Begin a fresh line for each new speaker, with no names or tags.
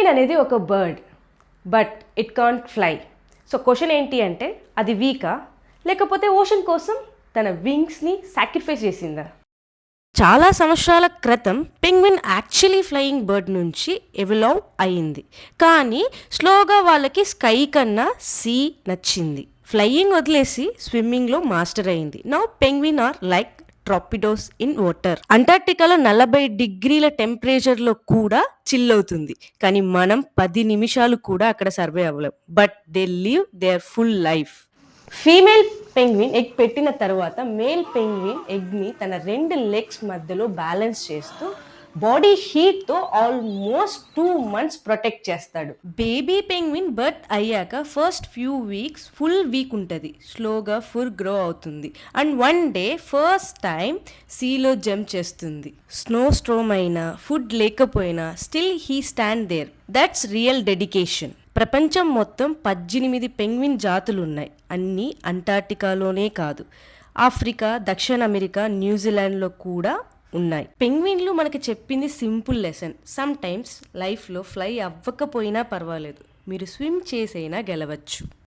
Penguin అనేది ఒక bird, but it can't fly. So question ఏంటి అంటే, అది వీకా లేకపోతే ఓషన్ కోసం తన వింగ్స్ని సాక్రిఫైస్ చేసిందా? చాలా సంవత్సరాల క్రితం పెంగ్విన్ యాక్చువల్లీ ఫ్లయింగ్ బర్డ్ నుంచి ఎవాల్వ్ అయింది, కానీ స్లోగా వాళ్ళకి స్కై కన్నా సీ నచ్చింది. ఫ్లయింగ్ వదిలేసి స్విమ్మింగ్లో మాస్టర్ అయింది. Now penguin are like torpedoes in water. అంటార్టికాలో 40 డిగ్రీల టెంపరేచర్లో కూడా చిల్ అవుతుంది, కానీ మనం 10 నిమిషాలు కూడా అక్కడ సర్వే అవ్వలేం. But they live there full life. Female penguin egg పెట్టిన తర్వాత మేల్ పెంగ్విన్ ఎగ్ని తన 2 లెగ్స్ మధ్యలో బ్యాలెన్స్ చేస్తూ బాడీ హీట్తో ఆల్మోస్ట్ 2 months ప్రొటెక్ట్ చేస్తాడు. బేబీ పెంగ్విన్ బర్త్ అయ్యాక first few weeks full weak ఉంటుంది, స్లోగా ఫుల్ గ్రో అవుతుంది and one day first time సీలో జంప్ చేస్తుంది. స్నో స్ట్రోమ్ అయినా ఫుడ్ లేకపోయినా still he stand there. That's real dedication. ప్రపంచం మొత్తం 18 పెంగ్విన్ జాతులున్నాయి. అన్నీ అంటార్టికాలోనే కాదు, ఆఫ్రికా, దక్షిణ అమెరికా, న్యూజిలాండ్లో కూడా ఉన్నాయి. పెంగ్విన్లు మనకి చెప్పింది సింపుల్ లెసన్. సమ్ టైమ్స్ లైఫ్లో ఫ్లై అవ్వకపోయినా పర్వాలేదు, మీరు స్విమ్ చేసైనా గెలవచ్చు.